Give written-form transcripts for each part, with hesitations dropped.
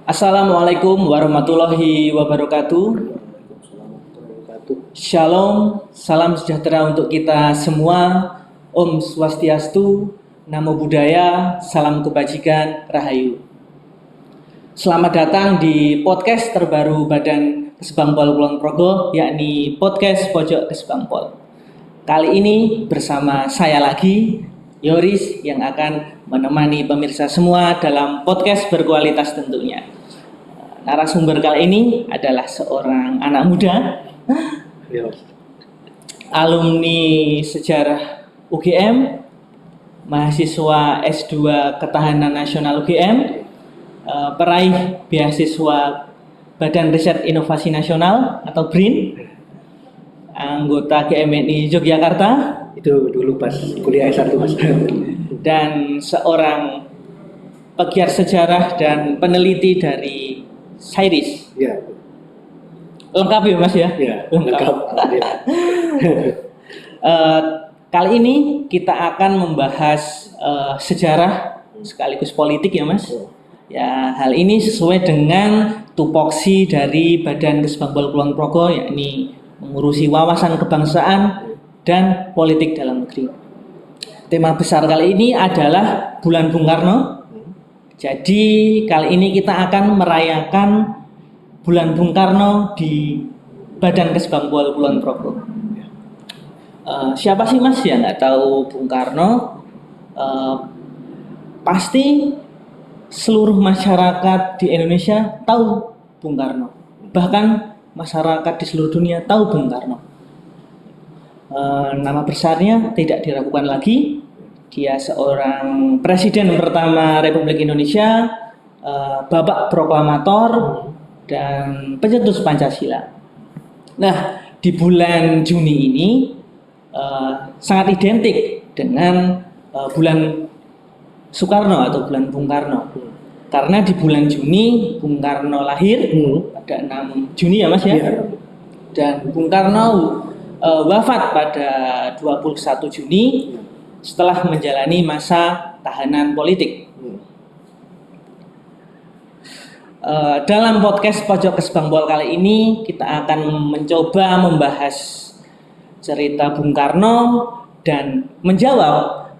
Assalamualaikum warahmatullahi wabarakatuh. Shalom, salam sejahtera untuk kita semua. Om Swastiastu, Namo Buddhaya, salam kebajikan, Rahayu. Selamat datang di podcast terbaru Badan Kesbangpol Kulon Progo, yakni podcast Pojok Kesbangpol. Kali ini bersama saya lagi, Yoris, yang akan menemani pemirsa semua dalam podcast berkualitas tentunya. Narasumber kali ini adalah seorang anak muda, alumni sejarah UGM, mahasiswa S2 Ketahanan Nasional UGM, peraih beasiswa Badan Riset Inovasi Nasional atau BRIN, anggota GMNI Yogyakarta. Itu dulu pas kuliah S1 Mas. Dan seorang pegiat sejarah dan peneliti dari SAIRIS. Ya. Lengkap ya Mas ya? Ya, lengkap. Kali ini kita akan membahas sejarah sekaligus politik ya Mas. Ya, hal ini sesuai dengan tupoksi dari Badan Kesbangpol Kulon Progo, yakni mengurusi wawasan kebangsaan dan politik dalam negeri. Tema besar kali ini adalah Bulan Bung Karno. Jadi kali ini kita akan merayakan Bulan Bung Karno di Badan Kesbangpol Kulon Progo. Siapa sih Mas yang nggak tahu Bung Karno? Pasti seluruh masyarakat di Indonesia tahu Bung Karno. Bahkan masyarakat di seluruh dunia tahu Bung Karno. Nama besarnya tidak diragukan lagi. Dia seorang presiden pertama Republik Indonesia, bapak proklamator, dan pencetus Pancasila. Nah, di bulan Juni ini sangat identik dengan bulan Soekarno atau bulan Bung Karno. Karena di bulan Juni Bung Karno lahir pada 6 Juni ya Mas ya. Dan Bung Karno wafat pada 21 Juni setelah menjalani masa tahanan politik. Dalam podcast Pojok Kesbangpol kali ini kita akan mencoba membahas cerita Bung Karno dan menjawab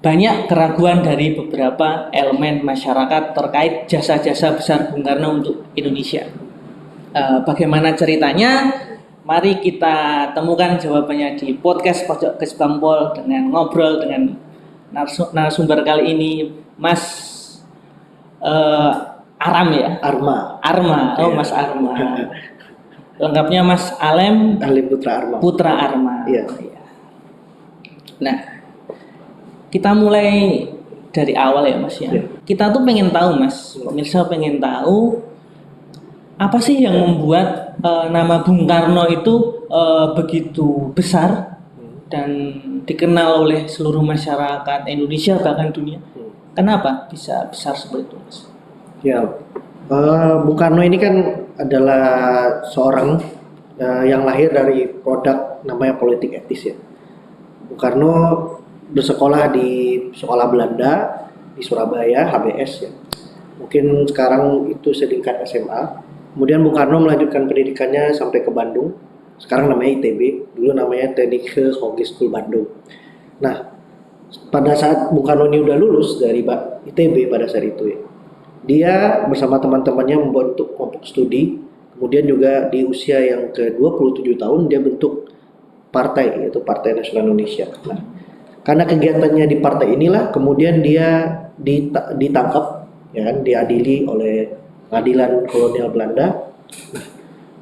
banyak keraguan dari beberapa elemen masyarakat terkait jasa-jasa besar Bung Karno untuk Indonesia. Bagaimana ceritanya? Mari kita temukan jawabannya di podcast Pojok Kesbangpol dengan ngobrol dengan narasumber kali ini, Mas Aram ya? Arma. Oh, Mas Arma. Lengkapnya Mas Alim Putra Arma. Iya. Nah, kita mulai dari awal ya Mas ya. Kita tuh pengen tahu Mas, pemirsa pengen tahu apa sih yang membuat nama Bung Karno itu begitu besar dan dikenal oleh seluruh masyarakat Indonesia bahkan dunia? Kenapa bisa besar seperti itu Mas? Ya, Bung Karno ini kan adalah seorang yang lahir dari produk namanya politik etis ya. Bung Karno bersekolah di sekolah Belanda di Surabaya, HBS ya. Mungkin sekarang itu setingkat SMA. Kemudian Bung Karno melanjutkan pendidikannya sampai ke Bandung. Sekarang namanya ITB, dulu namanya Technische Hogeschool Bandung. Nah, pada saat Bung Karno ini udah lulus dari ITB pada saat itu ya, dia bersama teman-temannya membentuk kelompok studi. Kemudian juga di usia yang ke-27 tahun dia bentuk partai, yaitu Partai Nasional Indonesia. Nah, karena kegiatannya di partai inilah kemudian dia ditangkap, ya kan, diadili oleh Pengadilan Kolonial Belanda. Nah,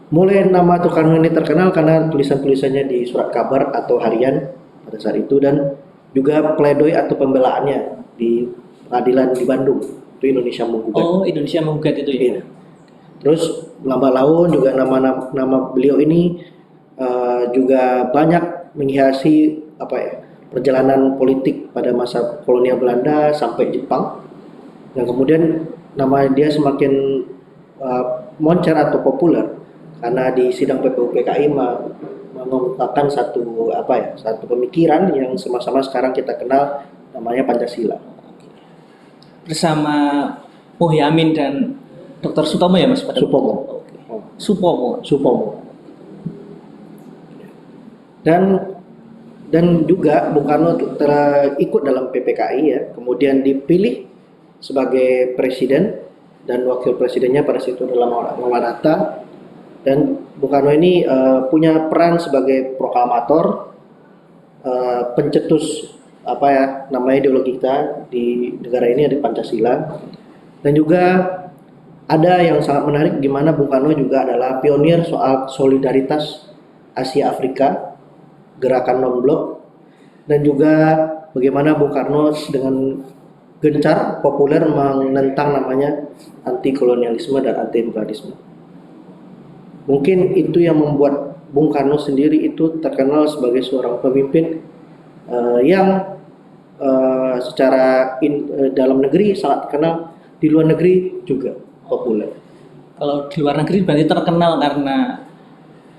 mulai nama Soekarno ini terkenal karena tulisan-tulisannya di surat kabar atau harian pada saat itu, dan juga pledoi atau pembelaannya di pengadilan di Bandung, itu Indonesia Menggugat. Oh, Indonesia Menggugat itu ya. Iya. Terus lambat laun juga nama beliau ini juga banyak menghiasi perjalanan politik pada masa kolonial Belanda sampai Jepang, dan kemudian nama dia semakin moncer atau populer karena di sidang PPUPKI mengungkapkan satu pemikiran yang sama-sama sekarang kita kenal namanya Pancasila. Bersama Yamin dan Dr. Sutomo ya Mas? Supomo. Oke. Supomo. Supomo. Dan juga Bung Karno ikut dalam PPKI ya, kemudian dipilih sebagai presiden dan wakil presidennya pada situ adalah Muhammad Hatta. Dan Bung Karno ini punya peran sebagai proklamator, pencetus namanya ideologi kita di negara ini, ada Pancasila. Dan juga ada yang sangat menarik di mana Bung Karno juga adalah pionir soal solidaritas Asia Afrika, gerakan non-blok, dan juga bagaimana Bung Karno dengan gencar populer menentang namanya anti kolonialisme dan anti imperialisme. Mungkin itu yang membuat Bung Karno sendiri itu terkenal sebagai seorang pemimpin yang dalam negeri sangat terkenal, di luar negeri juga populer. Kalau di luar negeri berarti terkenal karena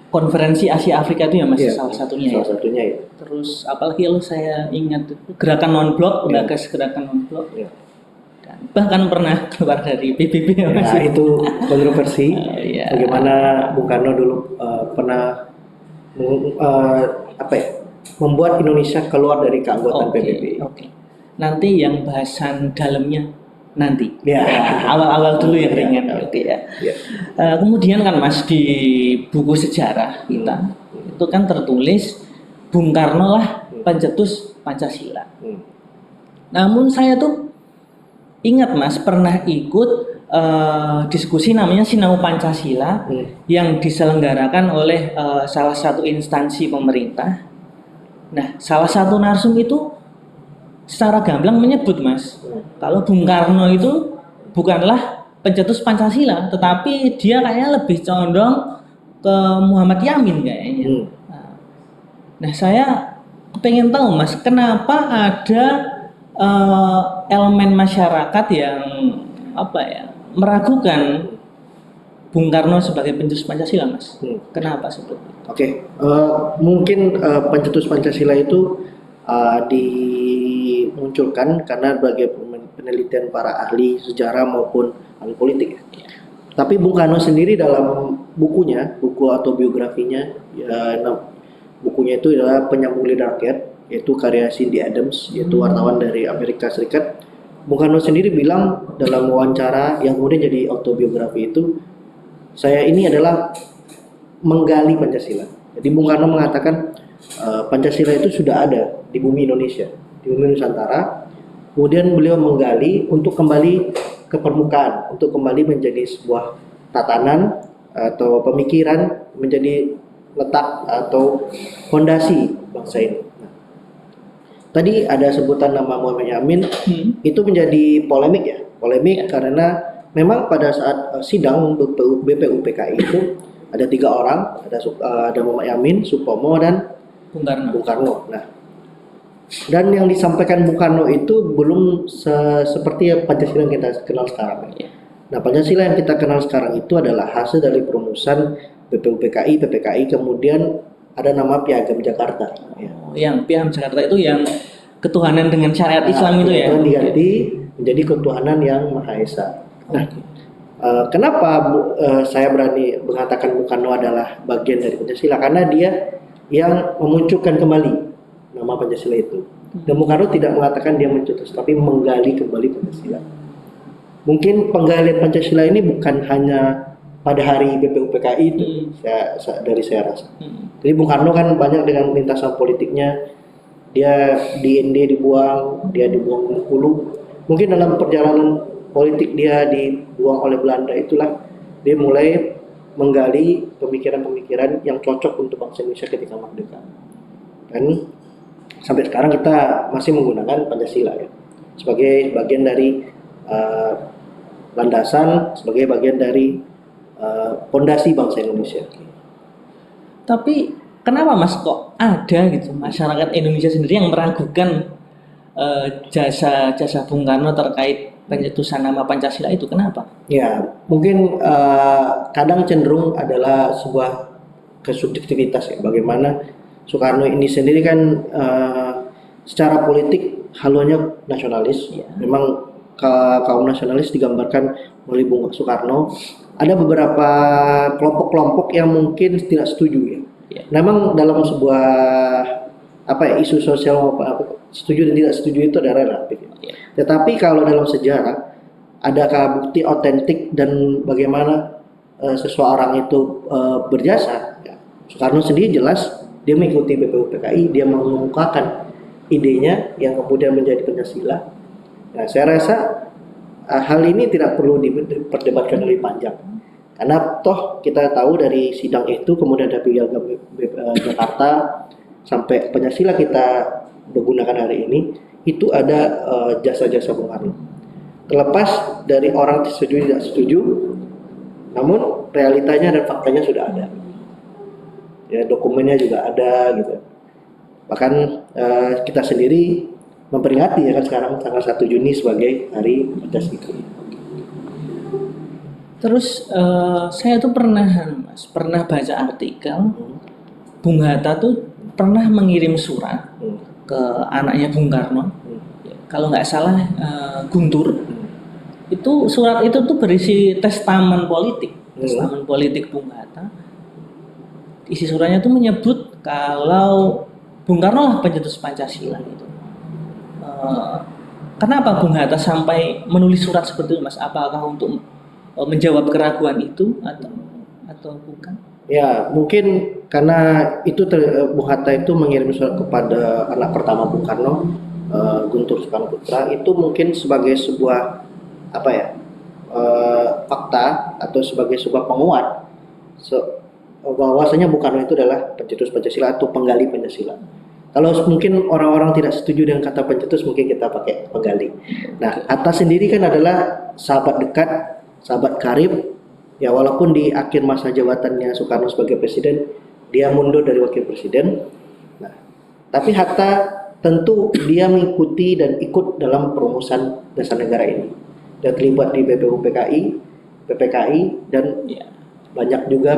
konferensi Asia Afrika itu ya Mas, salah satunya ya. Terus apalagi kalau saya ingat itu gerakan non-blok, gagas gerakan non-blok. Dan bahkan pernah keluar dari PBB ya Mas. Nah, itu kontroversi. Bagaimana Bung Karno dulu pernah membuat Indonesia keluar dari keanggotaan PBB. Nanti yang bahasan dalamnya nanti. Awal-awal dulu yang ringan. Kemudian kan Mas, di buku sejarah kita itu kan tertulis Bung Karno lah pencetus Pancasila. Namun saya tuh ingat Mas pernah ikut diskusi namanya Sinau Pancasila yang diselenggarakan oleh salah satu instansi pemerintah. Nah, salah satu narsum itu secara gamblang menyebut Mas, kalau Bung Karno itu bukanlah pencetus Pancasila, tetapi dia kayaknya lebih condong ke Muhammad Yamin kayaknya. Nah, saya pengen tahu Mas, kenapa ada elemen masyarakat yang meragukan Bung Karno sebagai pencetus Pancasila Mas? Kenapa seperti itu? Mungkin pencetus Pancasila itu dimunculkan karena sebagai penelitian para ahli sejarah maupun ahli politik. Tapi Bung Karno sendiri dalam buku autobiografinya, bukunya itu adalah Penyambung Lidah Rakyat, yaitu karya Cindy Adams, yaitu wartawan dari Amerika Serikat. Bung Karno sendiri bilang dalam wawancara yang kemudian jadi autobiografi itu, saya ini adalah menggali Pancasila. Jadi Bung Karno mengatakan Pancasila itu sudah ada di bumi Indonesia, di bumi Nusantara. Kemudian beliau menggali untuk kembali ke permukaan, untuk kembali menjadi sebuah tatanan atau pemikiran, menjadi letak atau fondasi bangsa ini. Tadi ada sebutan nama Muhammad Yamin, itu menjadi polemik karena memang pada saat sidang BPUPKI itu ada 3 orang, ada Muhammad Yamin, Supomo, dan Bung Karno. Nah, dan yang disampaikan Bung Karno itu belum seperti Pancasila yang kita kenal sekarang. Nah, Pancasila yang kita kenal sekarang itu adalah hasil dari perumusan PPKI, kemudian ada nama Piagam Jakarta. Yang Piagam Jakarta itu yang ketuhanan dengan syariat Islam itu ya? Itu diganti menjadi ketuhanan yang Maha Esa. Nah, kenapa saya berani mengatakan Bung Karno adalah bagian dari Pancasila? Karena dia yang memunculkan kembali nama Pancasila itu. Dan Bung Karno tidak mengatakan dia mencetus, tapi menggali kembali Pancasila. Mungkin penggalian Pancasila ini bukan hanya pada hari BPUPKI itu, saya rasa. Jadi Bung Karno kan banyak dengan lintasan politiknya, dia di ND dibuang, dia dibuang ke Bengkulu. Mungkin dalam perjalanan politik dia dibuang oleh Belanda itulah dia mulai menggali pemikiran-pemikiran yang cocok untuk bangsa Indonesia ketika merdeka. Dan sampai sekarang kita masih menggunakan Pancasila ya, sebagai bagian dari landasan, sebagai bagian dari fondasi bangsa Indonesia. Tapi kenapa Mas kok ada gitu masyarakat Indonesia sendiri yang meragukan jasa Bung Karno terkait pencetusan nama Pancasila itu? Kenapa? Ya, mungkin kadang cenderung adalah sebuah kesubjektivitas ya. Bagaimana Soekarno ini sendiri kan secara politik haluannya nasionalis. Memang kaum nasionalis digambarkan melalui Bung Soekarno, ada beberapa kelompok-kelompok yang mungkin tidak setuju ya. Ya. Memang dalam sebuah isu sosial maupun setuju dan tidak setuju itu adalah relatif. Ya. Tetapi kalau dalam sejarah, adakah bukti otentik dan bagaimana seseorang itu berjasa? Ya. Soekarno sendiri jelas dia mengikuti BPUPKI, dia mengemukakan idenya yang kemudian menjadi Pancasila. Nah, saya rasa hal ini tidak perlu diperdebatkan lebih panjang. Karena toh kita tahu dari sidang itu kemudian dari Piagam Jakarta sampai Pancasila kita menggunakan hari ini itu ada jasa-jasa Bung Karno. Terlepas dari orang setuju tidak setuju, namun realitanya dan faktanya sudah ada. Ya, dokumennya juga ada gitu. Bahkan kita sendiri memperingati ya kan sekarang tanggal 1 Juni sebagai Hari Pancasila. Terus saya tuh pernah baca artikel Bung Hatta tuh pernah mengirim surat ke anaknya Bung Karno. Kalau nggak salah Guntur. Itu surat itu tuh berisi testamen politik Bung Hatta. Isi suratnya tuh menyebut kalau Bung Karno lah pencetus Pancasila gitu. Kenapa Bung Hatta sampai menulis surat seperti itu, Mas? Apakah untuk menjawab keraguan itu atau bukan? Ya, mungkin karena itu Bung Hatta itu mengirim surat kepada anak pertama Bung Karno, Guntur Soekarno Putra, itu mungkin sebagai sebuah fakta atau sebagai sebuah penguat bahwasanya Bung Karno itu adalah pencetus Pancasila atau penggali Pancasila. Kalau mungkin orang-orang tidak setuju dengan kata pencetus, mungkin kita pakai penggali. Nah, Hatta sendiri kan adalah sahabat dekat, sahabat karib. Ya, walaupun di akhir masa jabatannya Soekarno sebagai presiden, dia mundur dari wakil presiden. Nah, tapi Hatta tentu dia mengikuti dan ikut dalam perumusan dasar negara ini. Dia terlibat di BPUPKI, PPKI, dan banyak juga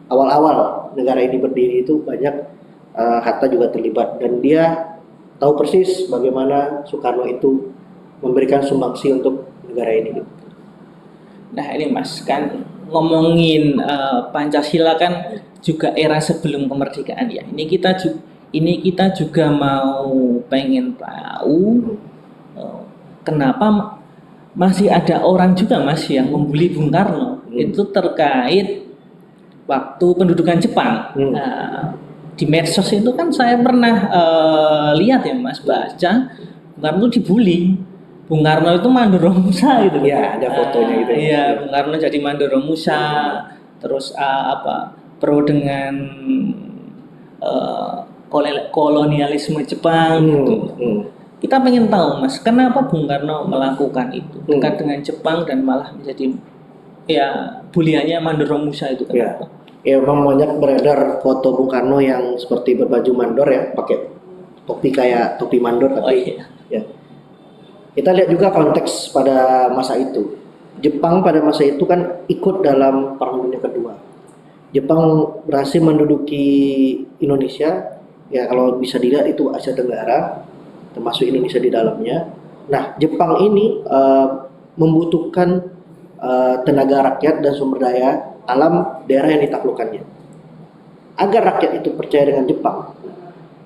awal-awal negara ini berdiri itu banyak Hatta juga terlibat, dan dia tahu persis bagaimana Soekarno itu memberikan sumbangsi untuk negara ini. Nah ini Mas, kan ngomongin Pancasila kan juga era sebelum kemerdekaan ya. Ini kita juga mau pengen tahu kenapa masih ada orang juga Mas yang membuli Bung Karno. Itu terkait waktu pendudukan Jepang. Nah, di medsos itu kan saya pernah lihat ya Mas, baca Bung Karno itu dibully. Bung Karno itu Mandoro Musa gitu. Iya, ada fotonya gitu. Iya, Bung Karno jadi Mandoro Musa. Terus pro dengan kolonialisme Jepang gitu. Kita pengen tahu Mas, kenapa Bung Karno melakukan itu dekat dengan Jepang dan malah menjadi buliannya Mandoro Musa itu kenapa? Ya, memang banyak beredar foto Bung Karno yang seperti berbaju mandor ya, pakai topi kayak topi mandor tapi ya. Kita lihat juga konteks pada masa itu. Jepang pada masa itu kan ikut dalam Perang Dunia Kedua. Jepang berhasil menduduki Indonesia, ya kalau bisa dilihat itu Asia Tenggara, termasuk Indonesia di dalamnya. Nah, Jepang ini membutuhkan tenaga rakyat dan sumber daya alam daerah yang ditaklukkannya. Agar rakyat itu percaya dengan Jepang,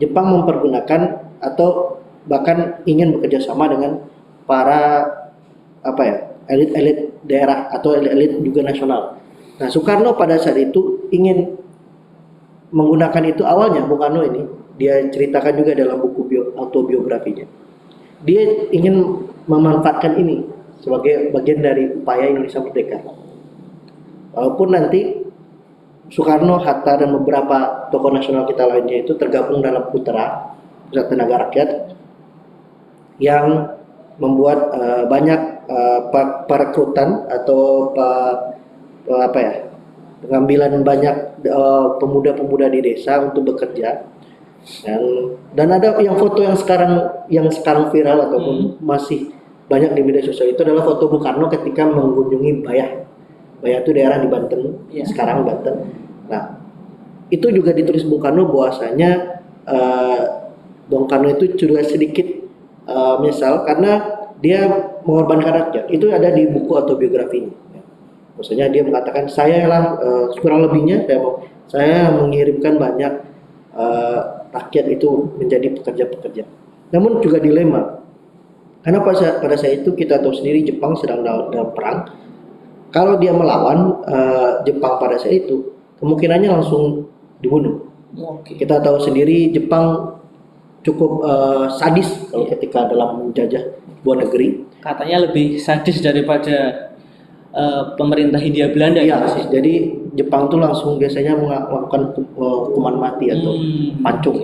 Jepang mempergunakan atau bahkan ingin bekerja sama dengan para elit-elit daerah atau elit-elit juga nasional. Nah, Soekarno pada saat itu ingin menggunakan itu. Awalnya Bung Karno ini dia ceritakan juga dalam buku autobiografinya. Dia ingin memanfaatkan ini sebagai bagian dari upaya Indonesia merdeka. Walaupun nanti Soekarno, Hatta, dan beberapa tokoh nasional kita lainnya itu tergabung dalam PUTRA, Pusat Tenaga Rakyat, yang membuat banyak perekrutan atau pengambilan banyak pemuda-pemuda di desa untuk bekerja. Dan ada yang foto yang sekarang viral ataupun masih banyak di media sosial itu adalah foto Bung Karno ketika mengunjungi Bayah. Bayah itu daerah di Banten, sekarang Banten. Nah, itu juga ditulis Bung Karno bahwasanya Bung Karno itu juga sedikit menyesal karena dia mengorbankan rakyat itu ada di buku autobiografinya. Maksudnya dia mengatakan saya lah kurang lebihnya saya mengirimkan banyak rakyat itu menjadi pekerja-pekerja. Namun juga dilema. Karena pada saat itu kita tahu sendiri Jepang sedang dalam perang. Kalau dia melawan Jepang pada saat itu, kemungkinannya langsung dibunuh. Kita tahu sendiri Jepang cukup sadis kalau ketika dalam menjajah sebuah negeri. Katanya lebih sadis daripada pemerintah Hindia Belanda. Ya, jadi Jepang tuh langsung biasanya melakukan hukuman mati atau pancung.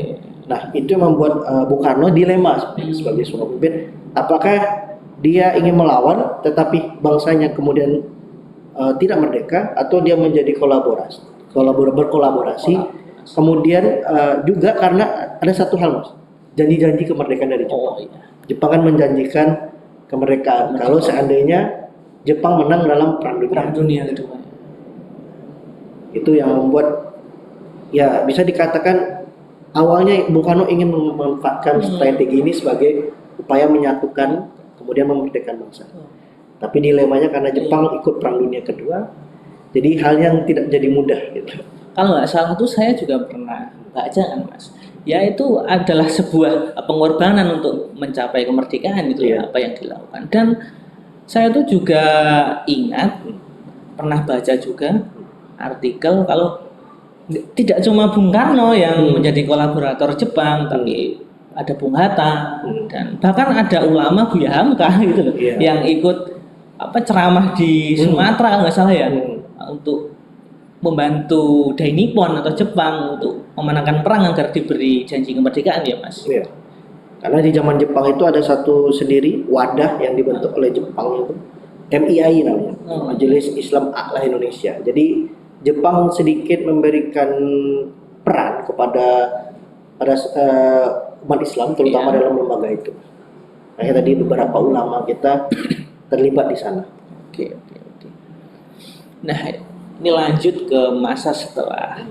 Nah, itu yang membuat Bung Karno dilema sebagai seorang pemimpin. Apakah dia ingin melawan tetapi bangsanya kemudian tidak merdeka, atau dia menjadi berkolaborasi. Kemudian juga karena ada satu hal, Mas, janji-janji kemerdekaan dari Jepang. Jepang kan menjanjikan kemerdekaan kalau seandainya Jepang menang dalam perang dunia kedua. Itu yang membuat ya bisa dikatakan awalnya Bung Karno ingin memanfaatkan strategi ini sebagai upaya menyatukan kemudian memerdekakan bangsa. Tapi dilemanya karena Jepang ikut perang dunia kedua, jadi hal yang tidak jadi mudah gitu. Kalau nggak salah tuh saya juga pernah baca kan, Mas. Ya itu adalah sebuah pengorbanan untuk mencapai kemerdekaan itu apa yang dilakukan. Dan saya tuh juga ingat pernah baca juga artikel kalau tidak cuma Bung Karno yang menjadi kolaborator Jepang, tapi ada Bung Hatta dan bahkan ada ulama Buya Hamka gitu loh, yang ikut ceramah di Sumatera nggak salah ya, untuk membantu Dai Nippon atau Jepang untuk memenangkan perang agar diberi janji kemerdekaan ya, Mas. Iya. Karena di zaman Jepang itu ada satu sendiri wadah yang dibentuk oleh Jepang itu MII namanya, Majelis Islam A'la Indonesia. Jadi Jepang sedikit memberikan peran kepada umat Islam terutama dalam lembaga itu. Makanya tadi beberapa ulama kita terlibat di sana. Oke. Nah, ini lanjut ke masa setelah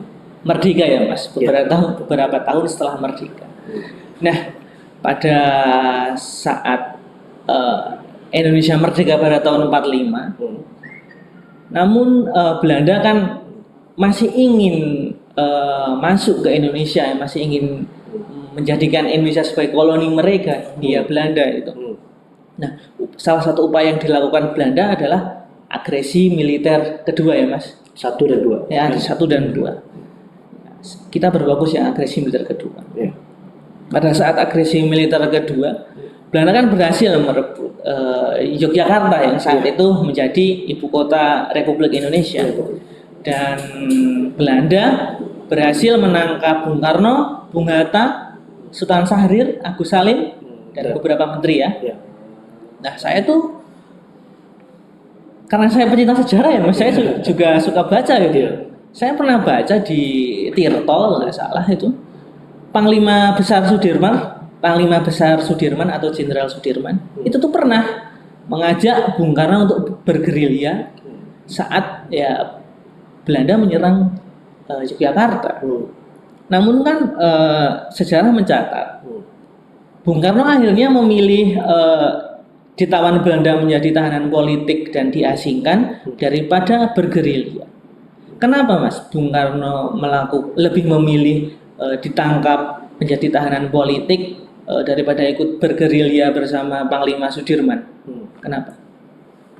merdeka ya, Mas. Beberapa tahun setelah merdeka. Nah, pada saat Indonesia merdeka pada tahun 45, namun Belanda kan masih ingin masuk ke Indonesia, masih ingin menjadikan Indonesia sebagai koloni mereka, Belanda itu. Nah, salah satu upaya yang dilakukan Belanda adalah agresi militer kedua ya, Mas. 1 dan 2. Ya, ada 1 dan 2. Kita berfokus yang agresi militer kedua. Pada saat agresi militer kedua, Belanda kan berhasil merebut Yogyakarta yang saat itu menjadi ibu kota Republik Indonesia. Dan Belanda berhasil menangkap Bung Karno, Bung Hatta, Sultan Syahrir, Agus Salim, dan beberapa menteri ya. Nah, saya tuh karena saya pecinta sejarah ya, Mas, saya juga suka baca gitu. Saya pernah baca di Tirto nggak salah itu, Panglima Besar Sudirman atau Jenderal Sudirman itu tuh pernah mengajak Bung Karno untuk bergerilya saat ya Belanda menyerang Yogyakarta. Namun kan sejarah mencatat Bung Karno akhirnya memilih ditawan Belanda menjadi tahanan politik dan diasingkan daripada bergerilya. Kenapa, Mas, Bung Karno lebih memilih ditangkap menjadi tahanan politik daripada ikut bergerilya bersama Panglima Sudirman? Kenapa?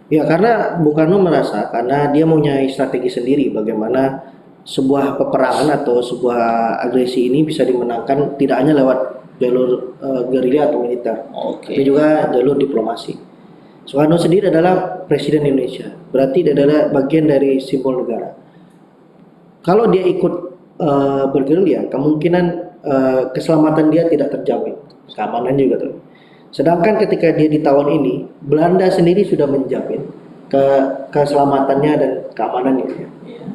Ya, karena Bung Karno merasa karena dia mempunyai strategi sendiri bagaimana sebuah peperangan atau sebuah agresi ini bisa dimenangkan tidak hanya lewat jalur gerilya atau militer, tapi juga jalur diplomasi. Soekarno sendiri adalah Presiden Indonesia, berarti dia adalah bagian dari simbol negara. Kalau dia ikut bergerilya, kemungkinan keselamatan dia tidak terjamin, keamanan juga tuh. Sedangkan ketika dia ditawan ini, Belanda sendiri sudah menjamin keselamatannya dan keamanannya.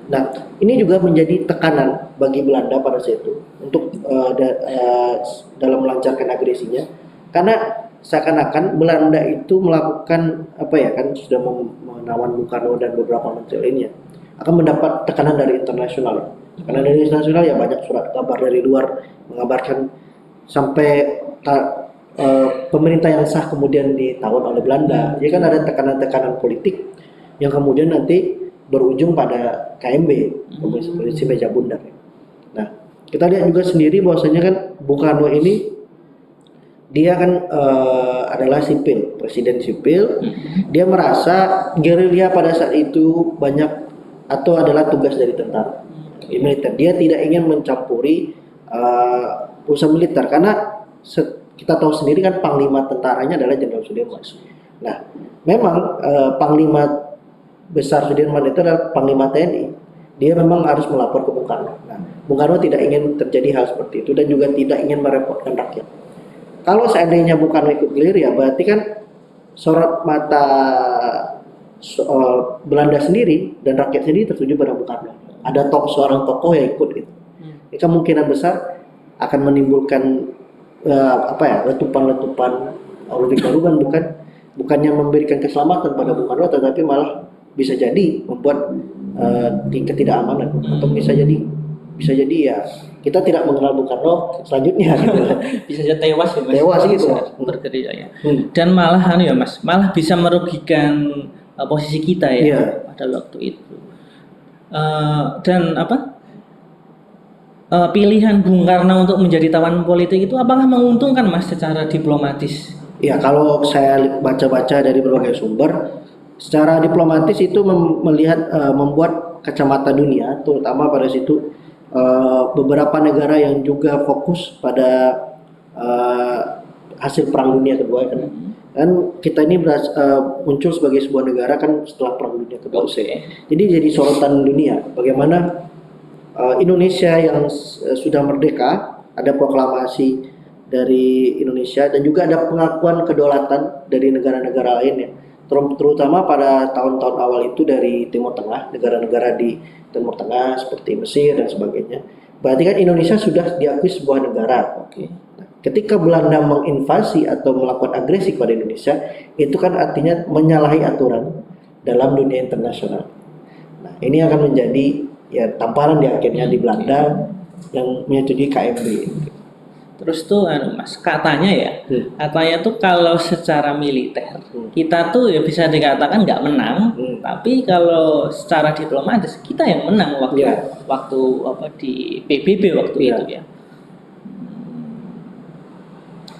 Nah, ini juga menjadi tekanan bagi Belanda pada saat itu untuk dalam melancarkan agresinya, karena seakan-akan Belanda itu melakukan sudah menawan Bung Karno dan beberapa menteri lainnya akan mendapat tekanan dari internasional. Karena dari internasional ya banyak surat kabar dari luar mengabarkan sampai pemerintah yang sah kemudian ditawan oleh Belanda. Jadi kan ada tekanan-tekanan politik yang kemudian nanti berujung pada KMB, Komisi Meja Bundar. Nah, kita lihat juga sendiri bahwasanya kan Bung Karno ini dia kan adalah sipil, presiden sipil. Dia merasa gerilya pada saat itu banyak atau adalah tugas dari tentara militer. Dia tidak ingin mencampuri urusan militer karena kita tahu sendiri kan panglima tentaranya adalah Jenderal Sudirman. Nah, memang panglima besar Sudirman itu adalah panglima TNI. Dia memang harus melapor ke Bung Karno. Nah, Bung Karno tidak ingin terjadi hal seperti itu dan juga tidak ingin merepotkan rakyat. Kalau seandainya Bung Karno ikut gerilya, berarti kan sorot mata Belanda sendiri dan rakyat sendiri tertuju pada Bung Karno. Ada seorang tokoh yang ikut gitu. Ini kemungkinan besar akan menimbulkan letupan-letupan Aurobik Baruban, bukannya memberikan keselamatan pada Bung Karno, tetapi malah bisa jadi membuat ketidakamanan atau bisa jadi ya kita tidak mengenal Bung Karno selanjutnya gitu. Bisa saja tewas ya Mas. Tewas gitu. Bergerilya ya. Dan malah ya Mas, malah bisa merugikan posisi kita ya pada waktu itu. Dan pilihan Bung Karno untuk menjadi tawanan politik itu apakah menguntungkan Mas secara diplomatis? Ya, kalau saya baca-baca dari berbagai sumber, secara diplomatis itu membuat kacamata dunia, terutama pada situ beberapa negara yang juga fokus pada hasil Perang Dunia Kedua kan. Dan kita ini muncul sebagai sebuah negara kan setelah Perang Dunia Kedua. Jadi sorotan dunia bagaimana Indonesia yang sudah merdeka, ada proklamasi dari Indonesia dan juga ada pengakuan kedaulatan dari negara-negara lain ya. Terutama pada tahun-tahun awal itu dari Timur Tengah, negara-negara di Timur Tengah seperti Mesir dan sebagainya. Berarti kan Indonesia sudah diakui sebuah negara. Nah, ketika Belanda menginvasi atau melakukan agresi kepada Indonesia, itu kan artinya menyalahi aturan dalam dunia internasional. Nah, ini akan menjadi ya tamparan di akhirnya di Belanda yang menyetujui KMB. Terus tuh Mas, katanya tuh kalau secara militer kita tuh ya bisa dikatakan nggak menang, tapi kalau secara diplomatis kita yang menang waktu di PBB waktu itu ya.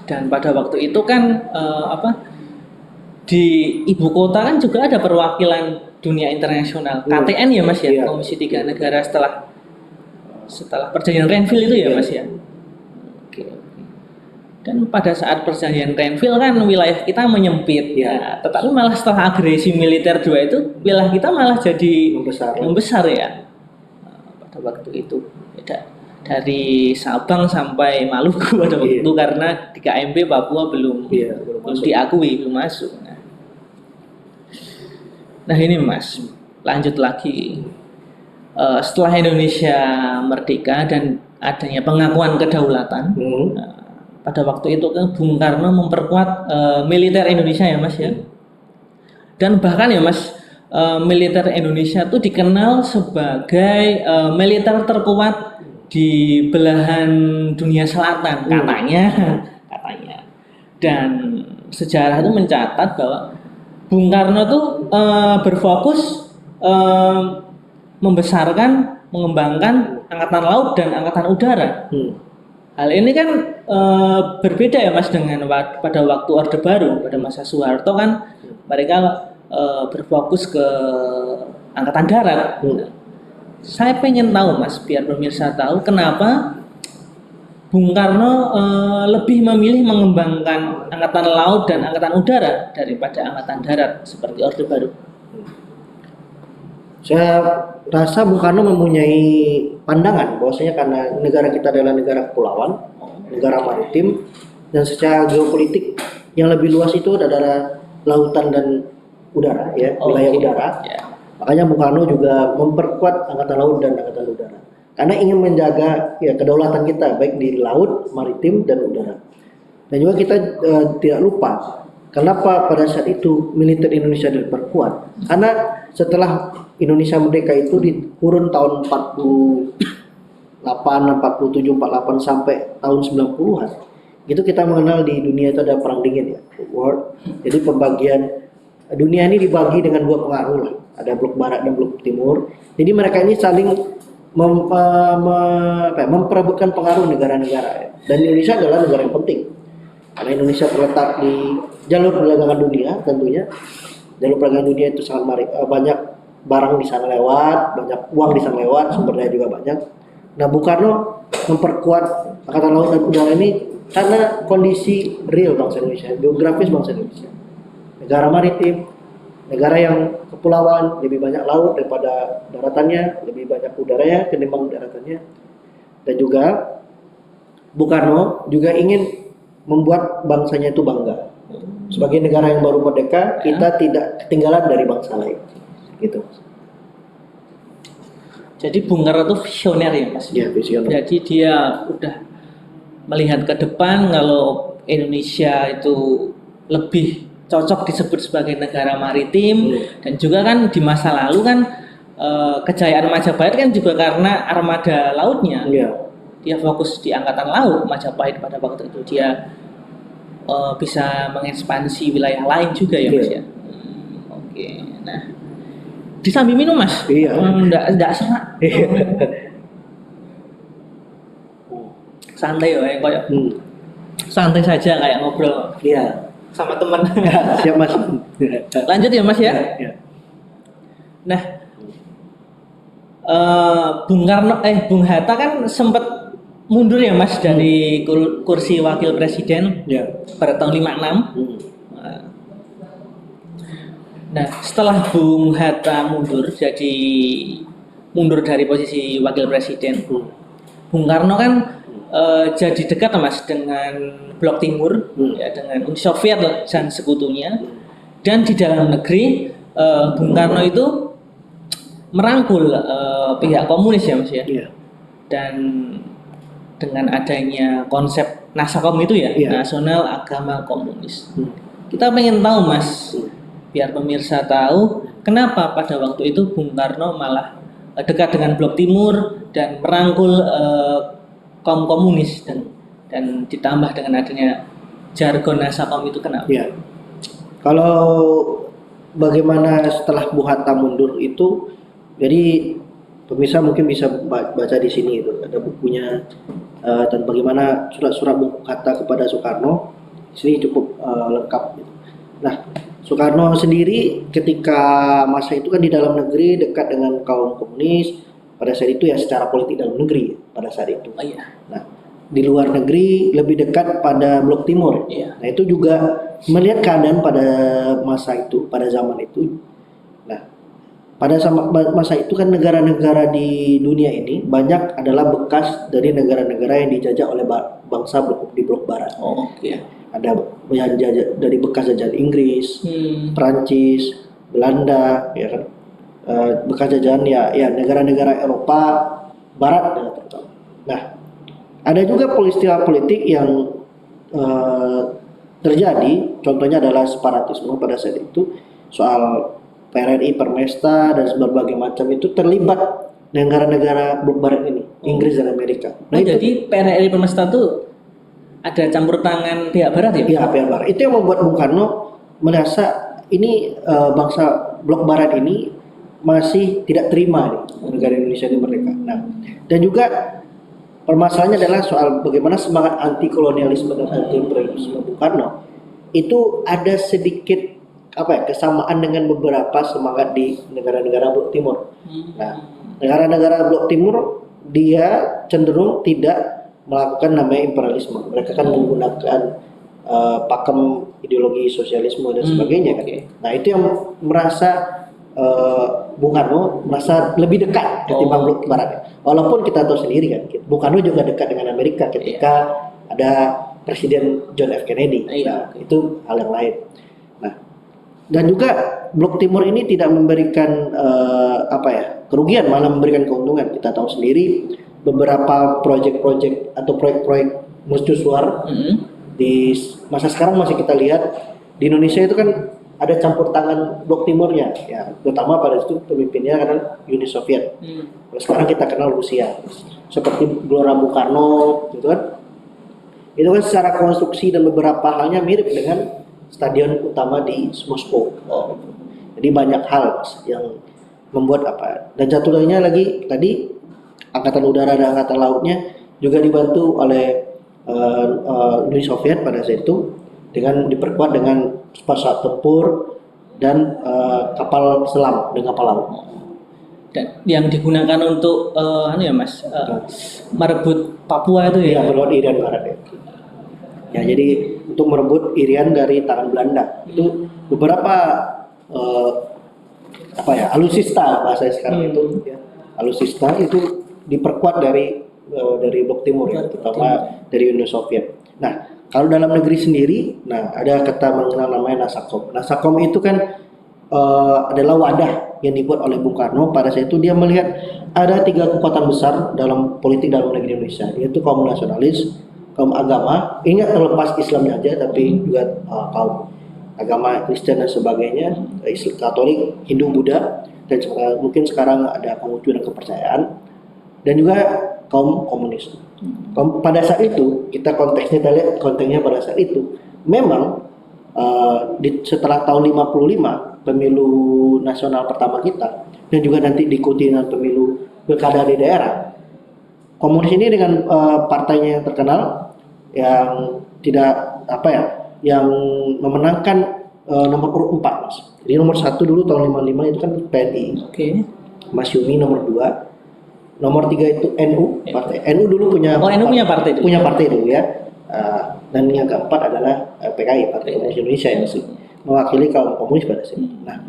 Dan pada waktu itu kan di ibu kota kan juga ada perwakilan dunia internasional, KTN ya Mas ya, Komisi 3 Negara setelah perjanjian Renville itu ya Mas ya. Dan pada saat perjanjian Renville kan wilayah kita menyempit ya, tetapi malah setelah agresi militer 2 itu wilayah kita malah jadi membesar ya. Pada waktu itu dari Sabang sampai Maluku pada waktu itu karena di KMB Papua belum diakui, belum masuk. Nah ini Mas, lanjut lagi. Setelah Indonesia merdeka dan adanya pengakuan kedaulatan, pada waktu itu kan Bung Karno memperkuat militer Indonesia ya Mas ya. Dan bahkan ya Mas, militer Indonesia itu dikenal sebagai militer terkuat di belahan dunia selatan katanya. Dan sejarah itu mencatat bahwa Bung Karno itu berfokus membesarkan, mengembangkan angkatan laut dan angkatan udara. Hal ini kan berbeda ya Mas dengan pada waktu Orde Baru, pada masa Soeharto kan mereka berfokus ke angkatan darat. Saya pengen tahu Mas, biar pemirsa tahu kenapa Bung Karno lebih memilih mengembangkan angkatan laut dan angkatan udara daripada angkatan darat seperti Orde Baru. Saya rasa Bung Karno mempunyai pandangan bahwasanya karena negara kita adalah negara kepulauan, negara maritim, dan secara geopolitik yang lebih luas itu adalah lautan dan udara ya, wilayah udara. Makanya Bung Karno juga memperkuat angkatan laut dan angkatan udara karena ingin menjaga ya kedaulatan kita baik di laut, maritim dan udara. Dan juga kita tidak lupa kenapa pada saat itu militer Indonesia diperkuat, karena setelah Indonesia merdeka itu di kurun tahun 48, 47, 48 sampai tahun 90-an Itu kita mengenal di dunia itu ada perang dingin ya, world. Jadi pembagian dunia ini dibagi dengan dua pengaruh lah. Ada blok barat dan blok timur. Jadi mereka ini saling memperebutkan pengaruh negara-negara ya. Dan Indonesia adalah negara yang penting. Karena Indonesia terletak di jalur perdagangan dunia tentunya. Jalur perdagangan dunia itu sangat banyak barang di sana lewat, banyak uang di sana lewat, sumber daya juga banyak. Nah, Bung Karno memperkuat Angkatan Laut dan Udara ini karena kondisi real bangsa Indonesia, geografis bangsa Indonesia. Negara maritim, negara yang kepulauan, lebih banyak laut daripada daratannya, lebih banyak udaranya ketimbang daratannya. Dan juga Bung Karno juga ingin membuat bangsanya itu bangga. Sebagai negara yang baru merdeka, kita tidak ketinggalan dari bangsa lain. Gitu. Jadi Bung Karno itu visioner ya Mas? Ya, visioner. Jadi dia udah melihat ke depan kalau Indonesia itu lebih cocok disebut sebagai negara maritim, dan juga kan di masa lalu kan kejayaan Majapahit kan juga karena armada lautnya. Dia fokus di angkatan laut Majapahit pada waktu itu, dia bisa mengekspansi wilayah lain juga ya Mas ya. Oke. Nah, disambil minum Mas? Iya. Enggak serak. Santai ya, kayak santai saja kayak ngobrol. Iya. Sama teman. Siap Mas. Lanjut ya Mas ya. Ya. Nah, Bung Hatta kan sempat mundur ya Mas dari kursi wakil presiden pada tahun 56. Nah, setelah Bung Hatta mundur dari posisi wakil presiden, Bung Karno kan jadi dekat Mas dengan Blok Timur, ya, dengan Uni Soviet dan sekutunya. Dan di dalam negeri Bung Karno itu merangkul pihak komunis ya Mas ya. Dan dengan adanya konsep Nasakom itu ya, Nasional Agama Komunis. Kita pengen tahu Mas, biar pemirsa tahu kenapa pada waktu itu Bung Karno malah dekat dengan Blok Timur dan merangkul kaum komunis, dan ditambah dengan adanya jargon Nasakom itu, kenapa? Ya. Kalau bagaimana setelah Bung Hatta mundur itu, jadi pemirsa mungkin bisa baca di sini itu ada bukunya dan bagaimana surat-surat Bung Hatta kepada Soekarno. Di sini cukup lengkap. Gitu. Nah, Soekarno sendiri ketika masa itu kan di dalam negeri dekat dengan kaum komunis pada saat itu ya, secara politik dalam negeri pada saat itu. Nah, di luar negeri lebih dekat pada Blok Timur. Nah, itu juga melihat keadaan pada masa itu, pada zaman itu. Nah, pada masa itu kan negara-negara di dunia ini banyak adalah bekas dari negara-negara yang dijajah oleh bangsa di Blok Barat. Ada yang dari bekas jajahan Inggris, Prancis, Belanda, ya kan, bekas jajahan ya negara-negara Eropa Barat ya, terutama. Nah, ada juga peristiwa politik yang terjadi, contohnya adalah separatisme pada saat itu, soal PRRI, Permesta dan berbagai macam itu terlibat negara-negara Blok Barat ini, Inggris dan Amerika. Nah, jadi PRRI, Permesta itu ada campur tangan pihak Barat ya? Iya, pihak Barat. Itu yang membuat Bung Karno merasa ini bangsa Blok Barat ini masih tidak terima nih, negara Indonesia ini merdeka. Nah, dan juga permasalahannya adalah soal bagaimana semangat anti kolonialisme dan anti imperialisme Bung Karno itu ada sedikit kesamaan dengan beberapa semangat di negara-negara Blok Timur. Nah, negara-negara Blok Timur dia cenderung tidak melakukan namanya imperialisme. Mereka kan menggunakan pakem ideologi sosialisme dan sebagainya kan. Nah, itu yang merasa Bung Karno merasa lebih dekat ketimbang Blok Barat. Walaupun kita tahu sendiri kan, Bung Karno juga dekat dengan Amerika ketika ada Presiden John F. Kennedy. Nah, itu hal yang lain. Nah, dan juga Blok Timur ini tidak memberikan kerugian, malah memberikan keuntungan. Kita tahu sendiri beberapa proyek-proyek atau proyek-proyek mercusuar di masa sekarang masih kita lihat di Indonesia itu kan ada campur tangan Blok Timurnya, ya, terutama pada itu pemimpinnya karena Uni Soviet. Sekarang kita kenal Rusia, seperti Gelora Bung Karno, gitu kan. Itu kan secara konstruksi dan beberapa halnya mirip dengan stadion utama di Moskow. Jadi banyak hal Mas, yang membuat apa. Dan satunya lagi tadi angkatan udara dan angkatan lautnya juga dibantu oleh Uni Soviet pada saat itu dengan diperkuat dengan pesawat tempur dan kapal selam dan kapal laut. Dan yang digunakan untuk anu ya Mas, merebut Papua itu Ya, ya. merebut Irian Barat ya. Ya, jadi untuk merebut Irian dari tangan Belanda itu beberapa alutsista bahasa sekarang itu ya. Alutsista itu diperkuat dari blok timur ya, terutama dari Uni Soviet. Nah, kalau dalam negeri sendiri, nah ada kata mengenal namanya Nasakom. Nasakom itu kan adalah wadah yang dibuat oleh Bung Karno. Pada saat itu dia melihat ada 3 kekuatan besar dalam politik dalam negeri Indonesia, yaitu kaum nasionalis, kaum agama, ingat terlepas Islamnya aja, tapi juga kaum agama Kristen dan sebagainya, Islam Katolik, Hindu, Buddha, dan mungkin sekarang ada kemunculan kepercayaan, dan juga kaum komunis. Pada saat itu kita lihat konteksnya pada saat itu memang setelah tahun 55 pemilu nasional pertama kita dan juga nanti diikuti dengan pemilu pilkada di daerah, komunis ini dengan partainya yang terkenal yang tidak yang memenangkan nomor urut 4 Mas. Jadi nomor 1 dulu tahun 55 itu kan PNI. Oke. Mas Yumi nomor 2. Nomor 3 itu NU, partai. NU dulu punya NU punya partai dulu. Punya partai dulu ya. Dan yang keempat adalah PKI, Partai Komunis Indonesia yang mewakili kaum komunis pada saat itu. Nah,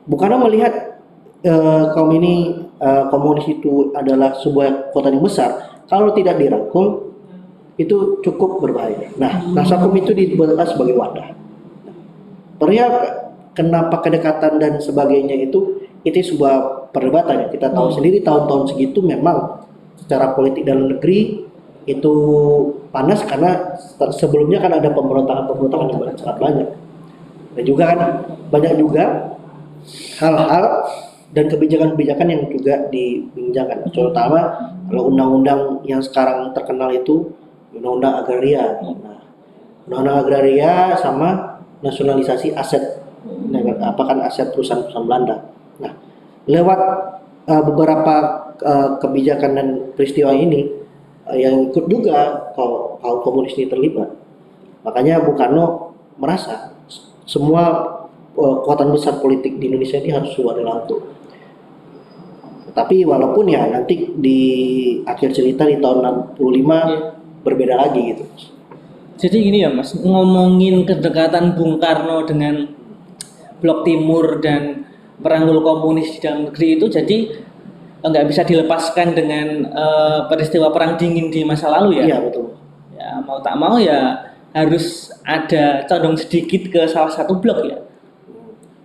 Bung Karno melihat kaum ini komunis itu adalah sebuah kekuatan yang besar. Kalau tidak dirangkul itu cukup berbahaya. Nah, Nasakom itu dibuat sebagai wadah. Perihal kenapa kedekatan dan sebagainya itu sebuah perdebatan ya. Kita tahu sendiri tahun-tahun segitu memang secara politik dalam negeri itu panas karena sebelumnya kan ada pemberontakan yang sangat banyak. Dan juga kan banyak juga hal-hal dan kebijakan-kebijakan yang juga dibincangkan. Terutama kalau undang-undang yang sekarang terkenal itu undang-undang agraria. Nah, undang-undang agraria sama nasionalisasi aset, aset perusahaan-perusahaan Belanda. Nah, lewat beberapa kebijakan dan peristiwa ini yang ikut juga kaum komunis ini terlibat. Makanya Bung Karno merasa semua kekuatan besar politik di Indonesia ini harus adalah untuk. Tapi walaupun ya nanti di akhir cerita di tahun 65 berbeda lagi gitu. Jadi gini ya Mas, ngomongin kedekatan Bung Karno dengan Blok Timur dan merangkul komunis di dalam negeri itu jadi nggak bisa dilepaskan dengan peristiwa Perang Dingin di masa lalu ya? Iya betul. Ya mau tak mau ya harus ada condong sedikit ke salah satu blok ya.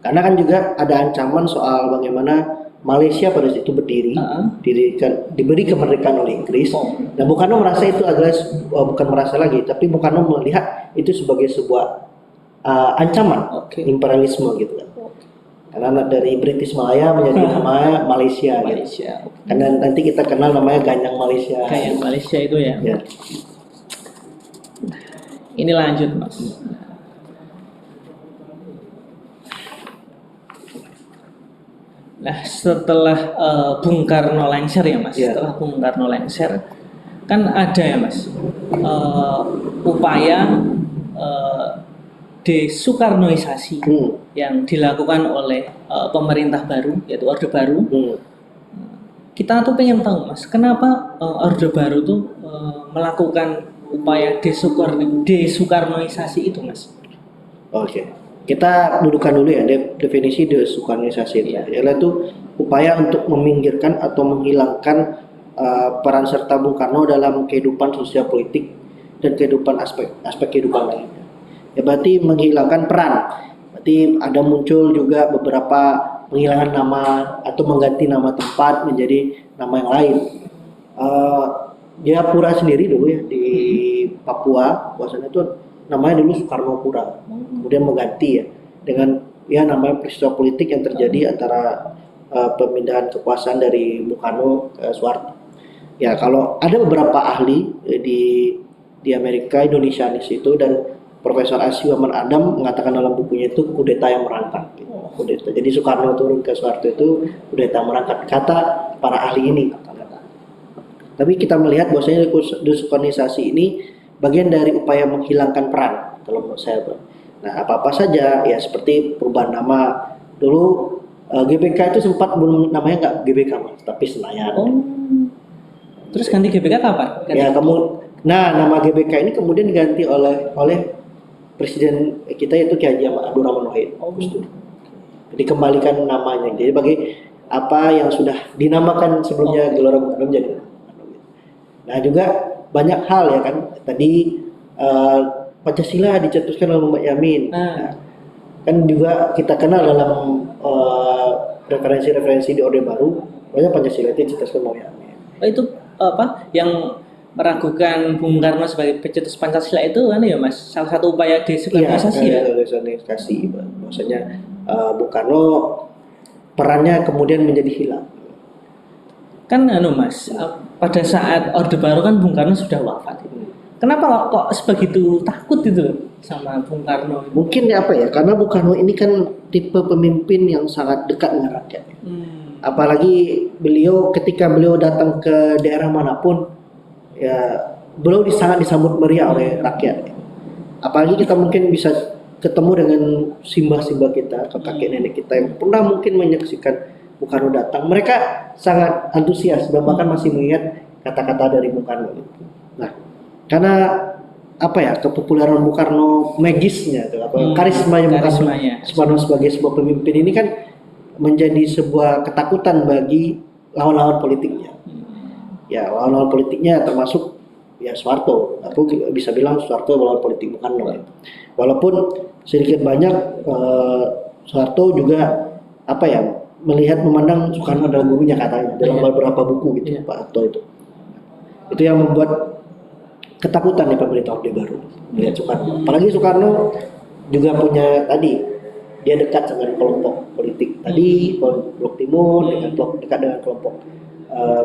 Karena kan juga ada ancaman soal bagaimana Malaysia pada situ berdiri, diberi kemerdekaan oleh Inggris. Dan Bung Karno merasa itu adalah bukan merasa lagi, tapi Bung Karno melihat itu sebagai sebuah ancaman imperialisme gitu kan. Karena dari British Malaya menjadi namanya Malaysia. Gitu. Karena nanti kita kenal namanya Ganyang Malaysia. Ganyang Malaysia itu ya. Ini lanjut Mas. Nah setelah Bung Karno lengser ya Mas, setelah Bung Karno lengser kan ada ya Mas upaya desoekarnoisasi yang dilakukan oleh pemerintah baru yaitu Orde Baru. Kita tuh pengen tahu Mas, kenapa Orde Baru tuh melakukan upaya desoekarnoisasi itu Mas? Oke. Kita dudukan dulu ya definisi desoekarnoisasi itu. Yaitu upaya untuk meminggirkan atau menghilangkan peran serta Bung Karno dalam kehidupan sosial politik dan kehidupan aspek kehidupan lainnya. Ya berarti menghilangkan peran. Berarti ada muncul juga beberapa penghilangan nama atau mengganti nama tempat menjadi nama yang lain. Jayapura sendiri dulu ya di Papua, kuasanya itu namanya dulu Soekarnopura, kemudian mengganti ya dengan namanya peristiwa politik yang terjadi antara pemindahan kekuasaan dari Bung Karno ke Soeharto. Ya kalau ada beberapa ahli di di Amerika, Indonesianis itu, dan Profesor Asyiwaman Adam mengatakan dalam bukunya itu kudeta yang merangkak. Gitu. Kudeta. Jadi Soekarno turun ke Soeharto itu kudeta merangkak, kata para ahli ini. Tapi kita melihat bahwasanya desoekanisasi ini bagian dari upaya menghilangkan peran kalau menurut saya. Nah, apa-apa saja ya seperti perubahan nama. Dulu GBK itu sempat belum namanya nggak GBK Mas, tapi Senayan. Oh. Terus ganti GBK kapan? Ya nama GBK ini kemudian diganti oleh Presiden kita itu Ki Haji Abdurrahman Wahid. Oh. Dikembalikan namanya. Jadi bagi apa yang sudah dinamakan sebelumnya Gelora Bung Karno menjadi. Nah juga banyak hal ya kan. Tadi Pancasila dicetuskan oleh Muhammad Yamin. Nah, kan juga kita kenal dalam referensi-referensi di Orde Baru, banyak Pancasila itu dicetuskan Muhammad Yamin. Itu apa yang meragukan Bung Karno sebagai pencetus Pancasila itu kan ya Mas, salah satu upaya desoekanisasi ya. Desoekanisasi, maksudnya Bung Karno perannya kemudian menjadi hilang. Kan Mas, pada saat Orde Baru kan Bung Karno sudah wafat. Kenapa kok sebegitu takut itu sama Bung Karno? Mungkin apa ya, karena Bung Karno ini kan tipe pemimpin yang sangat dekat dengan rakyat. Apalagi ketika beliau datang ke daerah manapun, ya beliau sangat disambut meriah oleh rakyat. Apalagi kita mungkin bisa ketemu dengan simbah-simbah kita, kakek nenek kita yang pernah mungkin menyaksikan Bung Karno datang. Mereka sangat antusias dan bahkan masih mengingat kata-kata dari Bung Karno. Nah, karena apa ya, kepopuleran Bung Karno, magisnya, karismanya Bung Karno sebagai sebuah pemimpin ini kan menjadi sebuah ketakutan bagi lawan-lawan politiknya. Ya, lawan-lawan politiknya termasuk ya Soeharto. Aku bisa bilang Soeharto lawan politik Bung Karno. Walaupun sedikit banyak Soeharto juga apa ya, memandang Soekarno adalah gurunya katanya dalam beberapa buku gitu, Pak Harto itu. Itu yang membuat ketakutan di pemerintah Orde Baru melihat Soekarno. Apalagi Soekarno juga punya dia dekat dengan kelompok politik Blok Timur, dekat dengan kelompok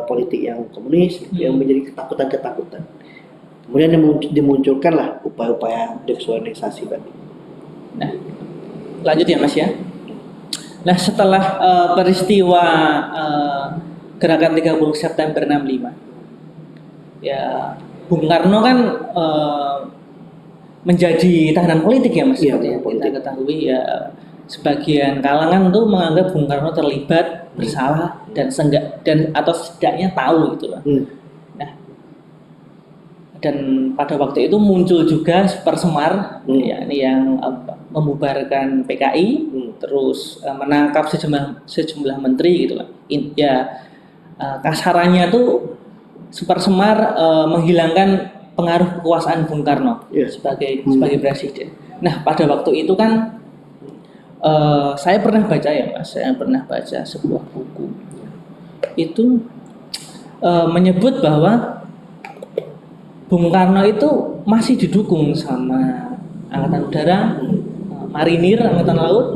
politik yang komunis, yang menjadi ketakutan. Kemudian dimunculkanlah upaya-upaya desoekanisasi tadi. Nah, lanjut ya Mas ya. Nah, setelah peristiwa gerakan 30 September 65, ya Bung Karno kan menjadi tahanan politik ya Mas. Iya, kita ketahui ya, sebagian kalangan tuh menganggap Bung Karno terlibat, bersalah dan atau setidaknya tahu gitu loh. Nah, dan pada waktu itu muncul juga Supersemar, yakni yang membubarkan PKI, terus menangkap sejumlah menteri gitu lah. Kasarannya tuh Supersemar menghilangkan pengaruh kekuasaan Bung Karno sebagai presiden. Nah, pada waktu itu kan saya pernah baca ya Mas, sebuah buku itu menyebut bahwa Bung Karno itu masih didukung sama Angkatan Udara, Marinir, Angkatan Laut,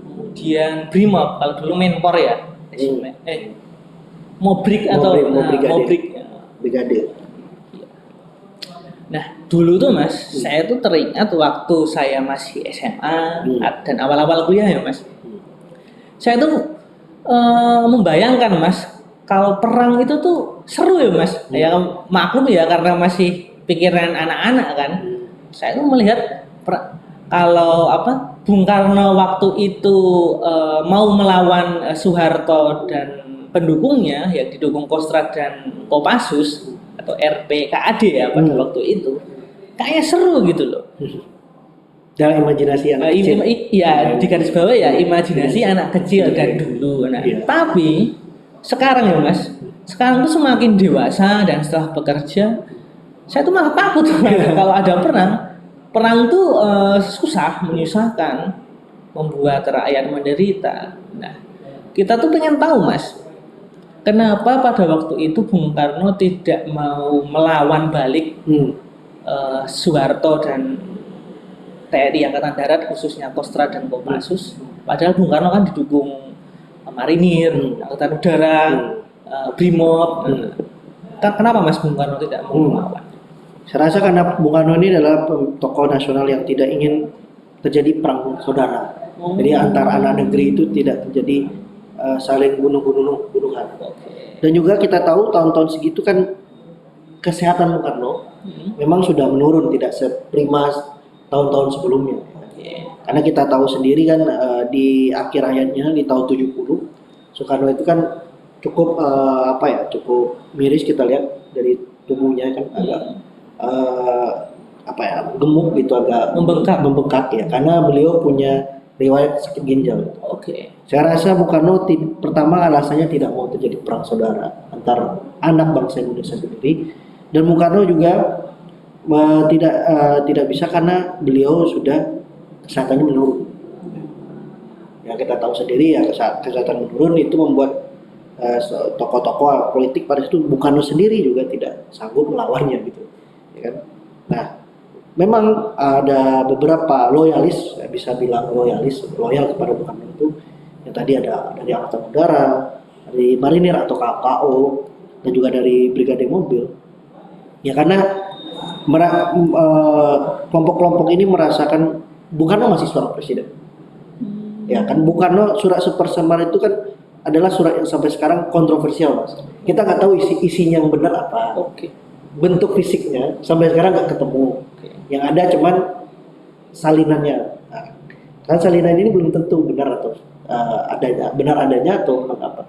kemudian Brimob, kalau dulu Menpor ya, Mobrik atau Brigade. Nah, dulu tuh Mas, saya tuh teringat waktu saya masih SMA dan awal-awal kuliah ya Mas. Saya tuh membayangkan Mas, kalau perang itu tuh seru ya Mas. Ya maklum ya, karena masih pikiran anak-anak kan. Saya tuh melihat kalau Bung Karno waktu itu mau melawan Soeharto dan pendukungnya yang didukung Kostrad dan Kopassus atau RPKAD ya pada waktu itu, kayaknya seru gitu loh. Dalam imajinasi anak kecil. Iya, di garis bawah ya imajinasi anak kecil dan dulu. Nah, tapi sekarang ya Mas, sekarang tuh semakin dewasa dan setelah bekerja, saya tuh malah takut kalau ada perang. Perang tuh susah, menyusahkan, membuat rakyat menderita. Nah, kita tuh pengen tahu Mas, kenapa pada waktu itu Bung Karno tidak mau melawan balik Soeharto dan TNI Angkatan Darat, khususnya Kostrad dan Kopassus. Padahal Bung Karno kan didukung Marinir, Angkatan Udara, Brimob. Kenapa Mas Bung Karno tidak mau melawan? Saya rasa karena Bung Karno ini adalah tokoh nasional yang tidak ingin terjadi perang saudara. Jadi antar anak negeri itu tidak terjadi saling bunuhan. Dan juga kita tahu tahun-tahun segitu kan kesehatan Bung Karno memang sudah menurun, tidak seprima tahun-tahun sebelumnya. Karena kita tahu sendiri kan di akhir hayatnya di tahun 70 Soekarno itu kan cukup cukup miris, kita lihat dari tubuhnya kan agak gemuk gitu, agak membengkak ya, karena beliau punya riwayat sakit ginjal. Saya rasa Bung Karno pertama alasannya tidak mau terjadi perang saudara antar anak bangsa Indonesia sendiri, dan Bung Karno juga tidak bisa karena beliau sudah kesehatannya menurun. Ya kita tahu sendiri ya, kesehatan menurun itu membuat tokoh-tokoh politik pada itu, Bung Karno sendiri juga tidak sanggup melawannya gitu, ya kan. Nah, memang ada beberapa loyalis, ya bisa bilang loyal kepada Bung Karno itu, yang tadi ada dari Angkatan Udara, dari Marinir atau KKO, dan juga dari Brigade Mobil. Ya karena kelompok-kelompok ini merasakan Bung Karno masih seorang presiden. Ya kan, Bung Karno surat Supersemar itu kan adalah surat yang sampai sekarang kontroversial, Mas. Kita nggak tahu isinya yang benar apa. Bentuk fisiknya sampai sekarang nggak ketemu. Yang ada cuman salinannya. Nah, kan salinan ini belum tentu benar atau benar adanya atau apa.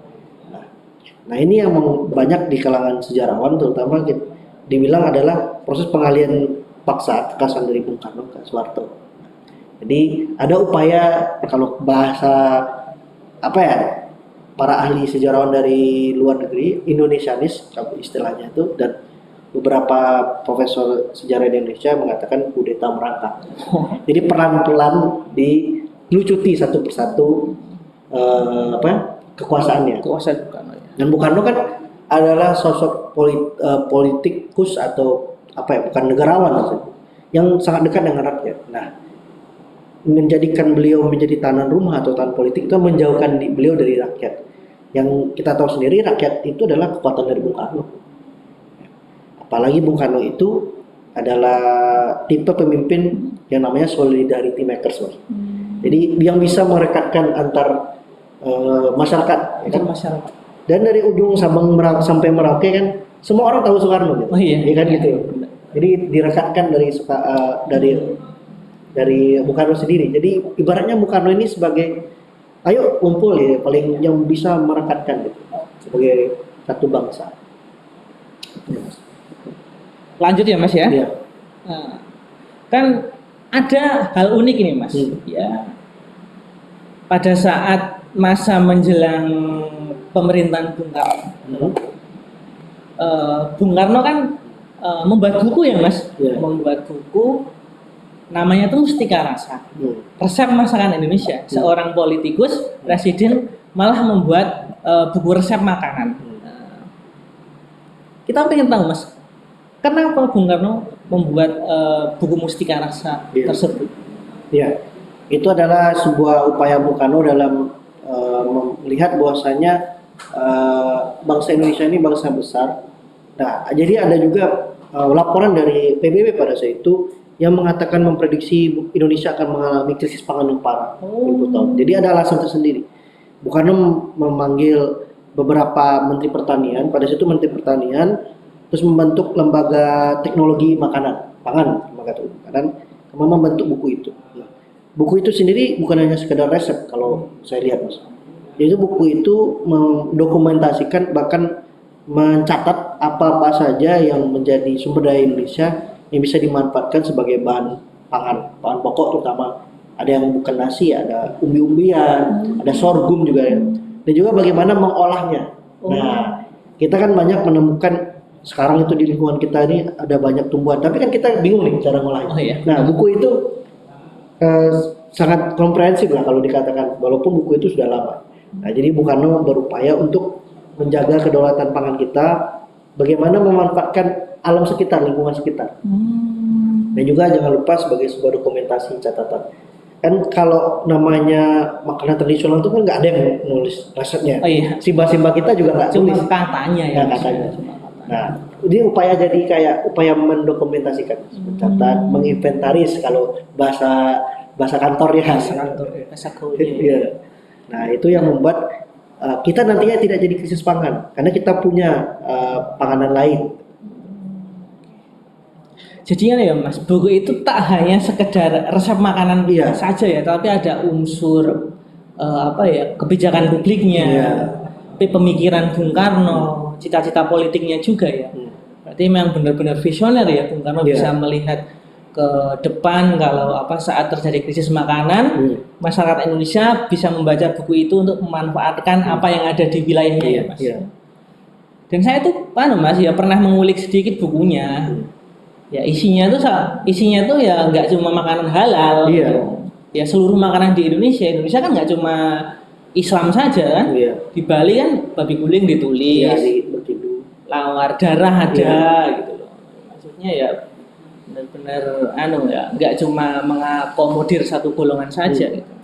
Nah ini yang banyak di kalangan sejarawan terutama dibilang adalah proses pengalian paksa kekuasaan dari Bung Karno ke Soeharto. Jadi ada upaya, kalau bahasa para ahli sejarawan dari luar negeri, Indonesianis istilahnya itu, dan beberapa profesor sejarah di Indonesia mengatakan kudeta merangkak. Jadi pelan-pelan dilucuti satu persatu kekuasaannya. Dan Bung Karno kan adalah sosok politikus atau bukan negarawan maksudnya, yang sangat dekat dengan rakyat. Nah, menjadikan beliau menjadi tahanan rumah atau tahanan politik itu menjauhkan beliau dari rakyat. Yang kita tahu sendiri, rakyat itu adalah kekuatan dari Bung Karno. Apalagi Bung Karno itu adalah tipe pemimpin yang namanya solidarity makers, Mas. Jadi yang bisa merekatkan antar masyarakat, ya kan? Dan dari ujung Sabang sampai Merauke kan semua orang tahu Soekarno gitu. Ya kan gitu. Jadi direkatkan dari Bung Karno sendiri. Jadi ibaratnya Bung Karno ini sebagai ayo kumpul ya, paling yang bisa merekatkan gitu, sebagai satu bangsa. Lanjut ya Mas ya. Iya. Nah, kan ada hal unik ini Mas. Ya. Pada saat masa menjelang pemerintahan Bung Karno, Bung Karno kan membuat buku ya Mas. Membuat buku namanya tuh Mustika Rasa, resep masakan Indonesia. Seorang politikus, presiden malah membuat buku resep makanan. Kita pengen tahu Mas, kenapa Bung Karno membuat buku Mustika Rasa tersebut? Ya, itu adalah sebuah upaya Bung Karno dalam melihat bahwasanya bangsa Indonesia ini bangsa besar. Nah, jadi ada juga laporan dari PBB pada saat itu yang mengatakan memprediksi Indonesia akan mengalami krisis pangan yang parah. Jadi ada alasan tersendiri. Bung Karno memanggil beberapa menteri pertanian, pada situ menteri pertanian, terus membentuk lembaga teknologi pangan, membentuk buku itu. Nah, buku itu sendiri bukan hanya sekedar resep kalau saya lihat Mas. Jadi buku itu mendokumentasikan, bahkan mencatat apa-apa saja yang menjadi sumber daya Indonesia yang bisa dimanfaatkan sebagai bahan pangan pokok, terutama ada yang bukan nasi, ada umbi-umbian, ada sorghum juga ya. Dan juga bagaimana mengolahnya. Nah, kita kan banyak menemukan sekarang itu di lingkungan kita ini ada banyak tumbuhan, tapi kan kita bingung nih cara ngolahnya. Nah, buku itu sangat komprehensif lah kalau dikatakan, walaupun buku itu sudah lama. Nah, jadi Bung Karno berupaya untuk menjaga kedaulatan pangan kita, bagaimana memanfaatkan alam sekitar, lingkungan sekitar. Dan juga jangan lupa sebagai sebuah dokumentasi catatan. Kan kalau namanya makanan tradisional itu kan nggak ada yang nulis resepnya. Simba-simba kita juga nggak tulis. Cuma katanya ya. Katanya. Nah, ini upaya mendokumentasikan, mencatat, menginventaris kalau bahasa bahasa kantornya. Bahasa gaulnya. Iya. Nah, itu yang membuat kita nantinya tidak jadi krisis pangan karena kita punya panganan lain. Jadinya ya Mas, buku itu tak hanya sekedar resep makanan Iya. saja ya, tapi ada unsur kebijakan publiknya, Iya. tapi pemikiran Bung Karno, cita-cita politiknya juga ya. Berarti memang benar-benar visioner ya Bung Karno, Iya. bisa melihat ke depan kalau saat terjadi krisis makanan, masyarakat Indonesia bisa membaca buku itu untuk memanfaatkan apa yang ada di wilayahnya ya Mas. Iya. Dan saya tuh Mas ya pernah mengulik sedikit bukunya. Ya isinya tuh ya nggak cuma makanan halal. Iya. Ya seluruh makanan di Indonesia kan nggak cuma Islam saja kan. Iya. Di Bali kan babi guling ditulis, Iya, lawar darah ada Iya. gitu loh. Maksudnya ya benar-benar nggak cuma mengakomodir satu golongan saja gitu.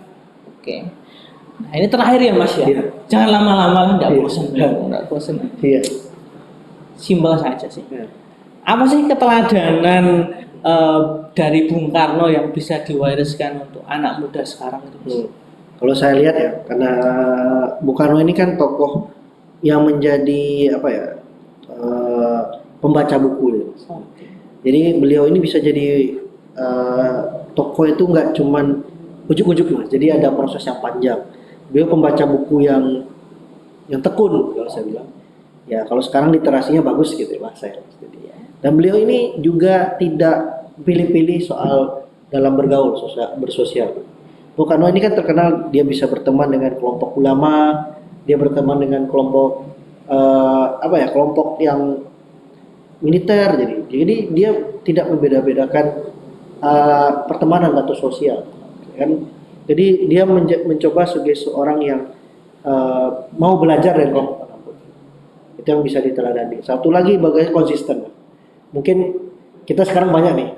Oke. Nah ini terakhir ya Mas ya. Iya. Jangan lama-lama lah, nggak Iya. bosan, nggak bosan. Iya. Simpel saja sih. Iya. Apa sih keteladanan dari Bung Karno yang bisa diwariskan untuk anak muda sekarang itu? Kalau saya lihat ya, karena Bung Karno ini kan tokoh yang menjadi pembaca buku ya. Jadi beliau ini bisa jadi tokoh itu nggak cuman ujuk-ujuk Mas. Jadi ada proses yang panjang. Beliau pembaca buku yang tekun kalau saya bilang. Ya kalau sekarang literasinya bagus gitu ya bahasa. Dan beliau ini juga tidak pilih-pilih soal dalam bergaul, bersosial. Bung Karno ini kan terkenal dia bisa berteman dengan kelompok ulama, dia berteman dengan kelompok kelompok yang militer. Jadi dia tidak membeda-bedakan pertemanan atau sosial, kan? Jadi dia mencoba sebagai seorang yang mau belajar dari kelompok manapun. Itu yang bisa diteladani. Satu lagi bagaimana konsisten. Mungkin kita sekarang banyak nih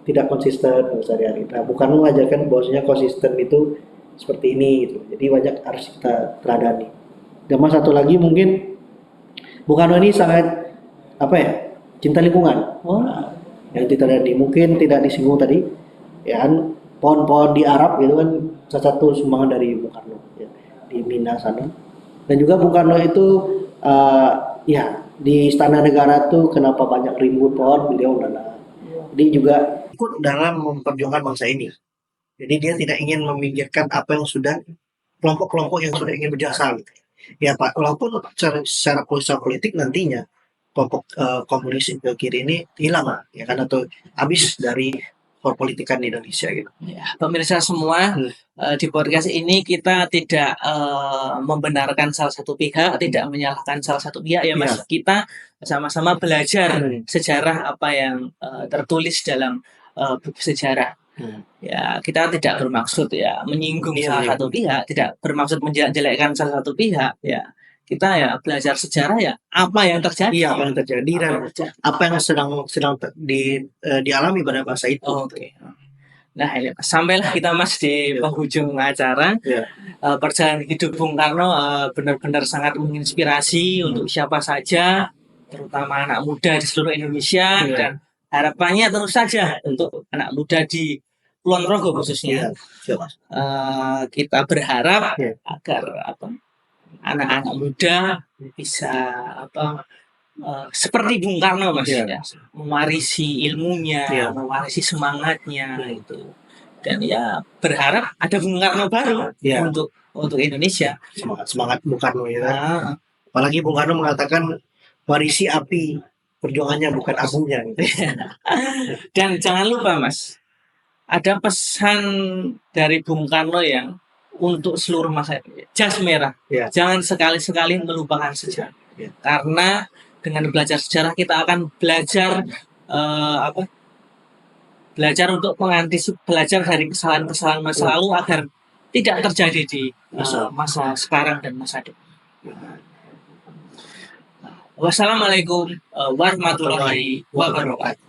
tidak konsisten sehari-hari. Nah, bukan mengajarkan bahwasanya konsisten itu seperti ini gitu. Jadi banyak harus kita teladani. Dan satu lagi mungkin Bung Karno ini sangat cinta lingkungan. Yang diteladani mungkin tidak disinggung tadi, ya kan pohon-pohon di Arab gitu kan salah satu sumbangan dari Bung Karno ya, di Mina sana. Dan juga Bung Karno itu di Istana Negara tuh kenapa banyak rimbun pohon, beliau nanam. Dia juga ikut dalam memperjuangkan bangsa ini. Jadi dia tidak ingin meminggirkan apa yang sudah kelompok-kelompok yang sudah ingin berjasa. Gitu. Ya Pak, walaupun secara politik nantinya kelompok komunis ke kiri ini hilang ya kan atau habis dari perpolitikan di Indonesia gitu. Ya, pemirsa semua, di podcast ini kita tidak membenarkan salah satu pihak, tidak menyalahkan salah satu pihak ya Mas. Kita sama-sama belajar sejarah apa yang tertulis dalam buku sejarah. Ya, kita tidak bermaksud ya menyinggung salah satu pihak, tidak bermaksud menjelekkan salah satu pihak ya. Kita ya belajar sejarah ya apa yang terjadi. Iya, apa yang terjadi dan apa yang sedang dialami pada masa itu. Oke. Nah, ini sampailah kita Mas di penghujung acara. Perjalanan hidup Bung Karno benar-benar sangat menginspirasi untuk siapa saja, terutama anak muda di seluruh Indonesia, dan harapannya tentu saja untuk anak muda di Kulon Progo khususnya. Kita berharap agar anak-anak muda bisa seperti Bung Karno Mas ya, mewarisi ilmunya, mewarisi semangatnya itu. Dan ya berharap ada Bung Karno baru untuk Indonesia. Semangat Bung Karno ya. Apalagi Bung Karno mengatakan warisi api perjuangannya bukan abunya. Gitu. Dan jangan lupa Mas, ada pesan dari Bung Karno yang untuk seluruh masyarakat, jas merah. Jangan sekali-sekali melupakan sejarah. Karena dengan belajar sejarah kita akan belajar belajar untuk belajar dari kesalahan-kesalahan masa lalu agar tidak terjadi di masa sekarang dan masa depan. Wassalamualaikum warahmatullahi wabarakatuh.